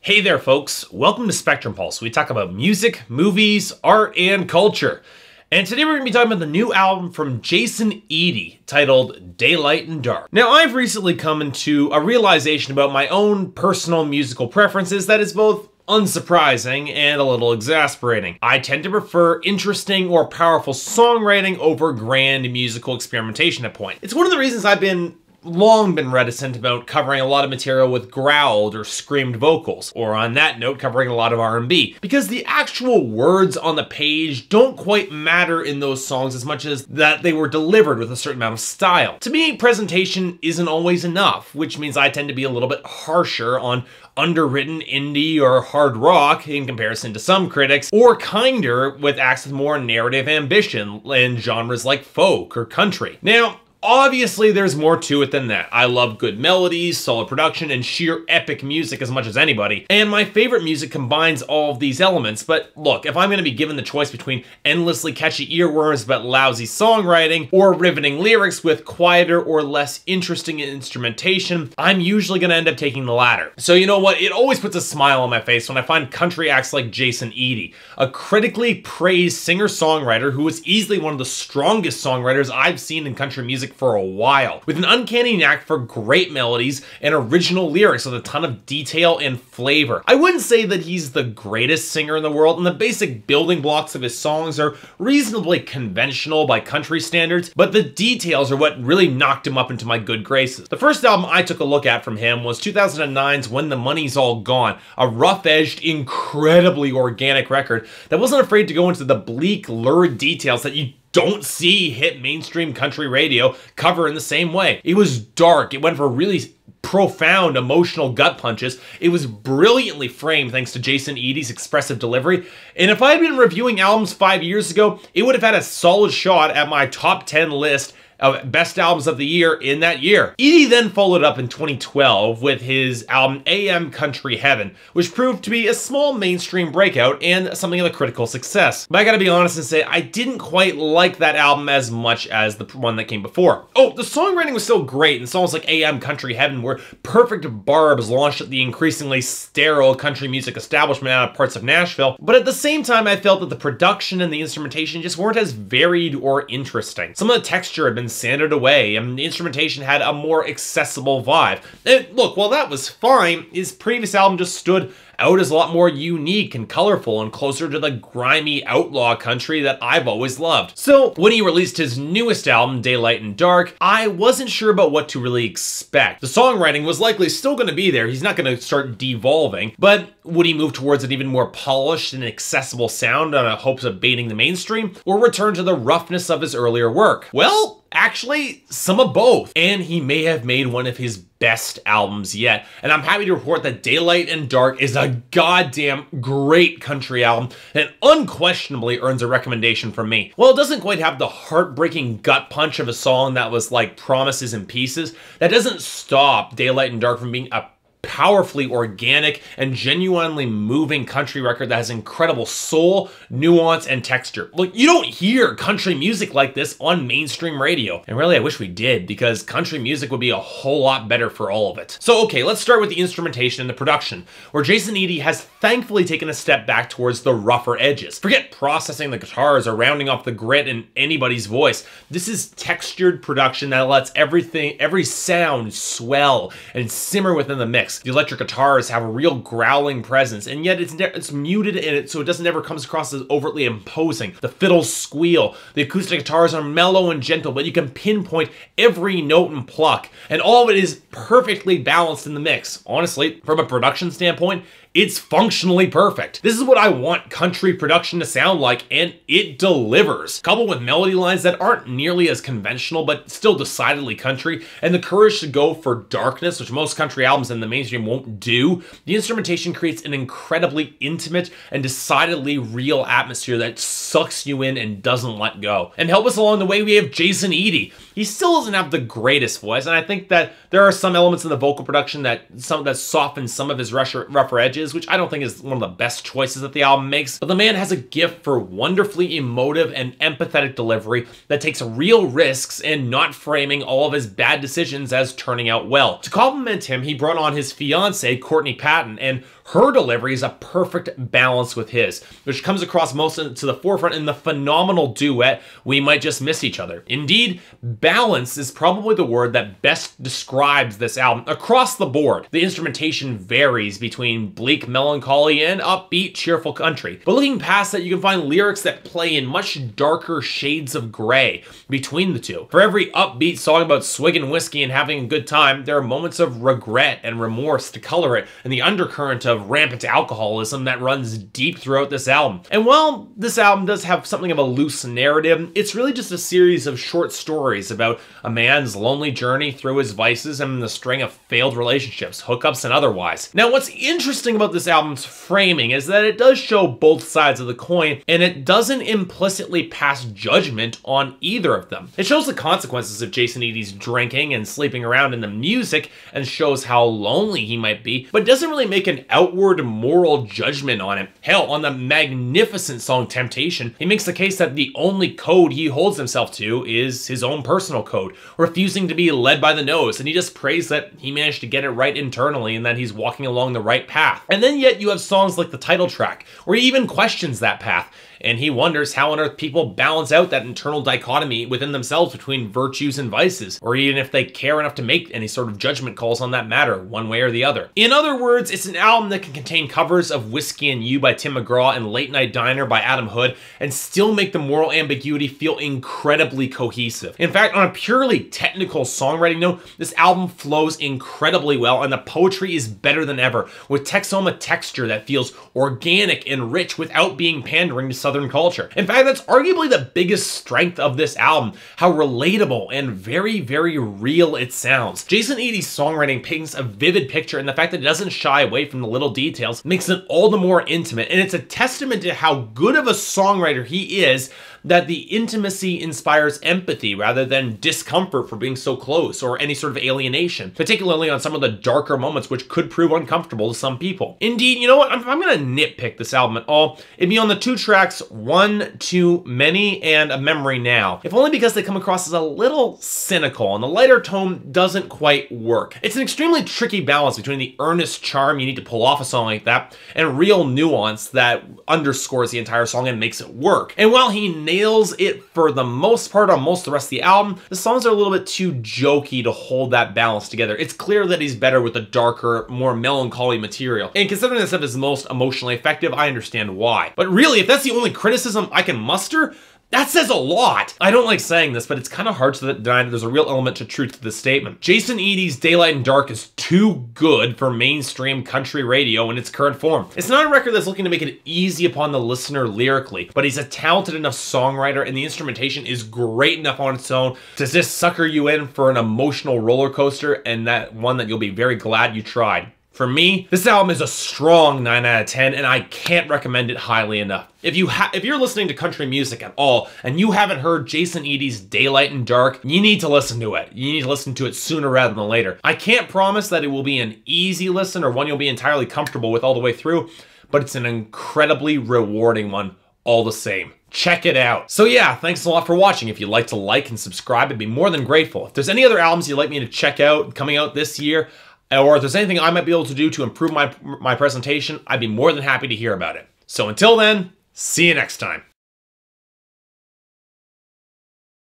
Hey there folks, welcome to Spectrum Pulse. We talk about music, movies, art, and culture. And today we're going to be talking about the new album from Jason Eady titled Daylight and Dark. Now I've recently come into a realization about my own personal musical preferences that is both unsurprising and a little exasperating. I tend to prefer interesting or powerful songwriting over grand musical experimentation at points. It's one of the reasons I've long been reticent about covering a lot of material with growled or screamed vocals, or on that note, covering a lot of R&B, because the actual words on the page don't quite matter in those songs as much as that they were delivered with a certain amount of style. To me, presentation isn't always enough, which means I tend to be a little bit harsher on underwritten indie or hard rock in comparison to some critics, or kinder with acts with more narrative ambition in genres like folk or country. Now, obviously, there's more to it than that. I love good melodies, solid production, and sheer epic music as much as anybody, and my favorite music combines all of these elements. But look, if I'm going to be given the choice between endlessly catchy earworms but lousy songwriting, or riveting lyrics with quieter or less interesting instrumentation, I'm usually going to end up taking the latter. So you know what? It always puts a smile on my face when I find country acts like Jason Eady, a critically praised singer-songwriter who is easily one of the strongest songwriters I've seen in country music for a while, with an uncanny knack for great melodies and original lyrics with a ton of detail and flavor. I wouldn't say that he's the greatest singer in the world, and the basic building blocks of his songs are reasonably conventional by country standards, but the details are what really knocked him up into my good graces. The first album I took a look at from him was 2009's When the Money's All Gone, a rough-edged, incredibly organic record that wasn't afraid to go into the bleak, lurid details that you don't see hit mainstream country radio cover in the same way. It was dark. It went for really profound emotional gut punches. It was brilliantly framed thanks to Jason Eady's expressive delivery. And if I had been reviewing albums 5 years ago, it would have had a solid shot at my top 10 list of best albums of the year in that year. Eady then followed up in 2012 with his album AM Country Heaven, which proved to be a small mainstream breakout and something of a critical success. But I gotta be honest and say, I didn't quite like that album as much as the one that came before. Oh, the songwriting was still great, and songs like AM Country Heaven were perfect barbs launched at the increasingly sterile country music establishment out of parts of Nashville, but at the same time I felt that the production and the instrumentation just weren't as varied or interesting. Some of the texture had been sanded away, and the instrumentation had a more accessible vibe. And look, while that was fine, his previous album just stood out as a lot more unique and colorful and closer to the grimy outlaw country that I've always loved. So when he released his newest album, Daylight and Dark, I wasn't sure about what to really expect. The songwriting was likely still going to be there. He's not going to start devolving, but would he move towards an even more polished and accessible sound on hopes of baiting the mainstream, or return to the roughness of his earlier work? Well, actually, some of both. And he may have made one of his best albums yet. And I'm happy to report that Daylight and Dark is a goddamn great country album and unquestionably earns a recommendation from me. While it doesn't quite have the heartbreaking gut punch of a song that was like Promises and Pieces, that doesn't stop Daylight and Dark from being a powerfully organic and genuinely moving country record that has incredible soul, nuance, and texture. Look, you don't hear country music like this on mainstream radio. And really, I wish we did, because country music would be a whole lot better for all of it. So okay, let's start with the instrumentation and the production, where Jason Eady has thankfully taken a step back towards the rougher edges. Forget processing the guitars or rounding off the grit in anybody's voice. This is textured production that lets every sound swell and simmer within the mix. The electric guitars have a real growling presence, and yet it's muted in it, so it doesn't ever comes across as overtly imposing. The fiddles squeal. The acoustic guitars are mellow and gentle, but you can pinpoint every note and pluck, and all of it is perfectly balanced in the mix. Honestly, from a production standpoint, it's functionally perfect. This is what I want country production to sound like, and it delivers. Coupled with melody lines that aren't nearly as conventional, but still decidedly country, and the courage to go for darkness, which most country albums in the mainstream won't do, the instrumentation creates an incredibly intimate and decidedly real atmosphere that sucks you in and doesn't let go. And help us along the way, we have Jason Eady. He still doesn't have the greatest voice, and I think that there are some elements in the vocal production that soften some of his rougher edges, which I don't think is one of the best choices that the album makes, but the man has a gift for wonderfully emotive and empathetic delivery that takes real risks and not framing all of his bad decisions as turning out well. To complement him, he brought on his fiancée, Courtney Patton, and Her delivery is a perfect balance with his, which comes across most to the forefront in the phenomenal duet, We Might Just Miss Each Other. Indeed, balance is probably the word that best describes this album across the board. The instrumentation varies between bleak melancholy and upbeat cheerful country. But looking past that, you can find lyrics that play in much darker shades of gray between the two. For every upbeat song about swigging whiskey and having a good time, there are moments of regret and remorse to color it, and the undercurrent of rampant alcoholism that runs deep throughout this album. And while this album does have something of a loose narrative, it's really just a series of short stories about a man's lonely journey through his vices and the string of failed relationships, hookups and otherwise. Now, what's interesting about this album's framing is that it does show both sides of the coin, and it doesn't implicitly pass judgment on either of them. It shows the consequences of Jason Eady's drinking and sleeping around in the music and shows how lonely he might be, but doesn't really make an outward moral judgment on him. Hell, on the magnificent song Temptation, he makes the case that the only code he holds himself to is his own personal code, refusing to be led by the nose, and he just prays that he managed to get it right internally and that he's walking along the right path. And then yet you have songs like the title track, where he even questions that path, and he wonders how on earth people balance out that internal dichotomy within themselves between virtues and vices, or even if they care enough to make any sort of judgment calls on that matter, one way or the other. In other words, it's an album that can contain covers of Whiskey and You by Tim McGraw and Late Night Diner by Adam Hood, and still make the moral ambiguity feel incredibly cohesive. In fact, on a purely technical songwriting note, this album flows incredibly well, and the poetry is better than ever, with Texoma texture that feels organic and rich without being pandering to Southern culture. In fact, that's arguably the biggest strength of this album, how relatable and very, very real it sounds. Jason Eady's songwriting paints a vivid picture, and the fact that it doesn't shy away from the little details makes it all the more intimate, and it's a testament to how good of a songwriter he is that the intimacy inspires empathy rather than discomfort for being so close or any sort of alienation, particularly on some of the darker moments which could prove uncomfortable to some people. Indeed, you know what, if I'm gonna nitpick this album at all, it'd be on the two tracks One Too Many and A Memory Now, if only because they come across as a little cynical and the lighter tone doesn't quite work. It's an extremely tricky balance between the earnest charm you need to pull off a song like that and real nuance that underscores the entire song and makes it work. And while he nails it for the most part on most of the rest of the album, the songs are a little bit too jokey to hold that balance together. It's clear that he's better with the darker, more melancholy material. And considering this stuff is most emotionally effective, I understand why. But really, if that's the only criticism I can muster, that says a lot. I don't like saying this, but it's kind of hard to deny that there's a real element to truth to this statement. Jason Eady's Daylight and Dark is too good for mainstream country radio in its current form. It's not a record that's looking to make it easy upon the listener lyrically, but he's a talented enough songwriter, and the instrumentation is great enough on its own to just sucker you in for an emotional roller coaster, and that one that you'll be very glad you tried. For me, this album is a strong 9 out of 10, and I can't recommend it highly enough. If you're listening to country music at all, and you haven't heard Jason Eady's Daylight and Dark, you need to listen to it. You need to listen to it sooner rather than later. I can't promise that it will be an easy listen or one you'll be entirely comfortable with all the way through, but it's an incredibly rewarding one all the same. Check it out. So yeah, thanks a lot for watching. If you'd like to like and subscribe, I'd be more than grateful. If there's any other albums you'd like me to check out coming out this year, or if there's anything I might be able to do to improve my presentation, I'd be more than happy to hear about it. So until then, see you next time.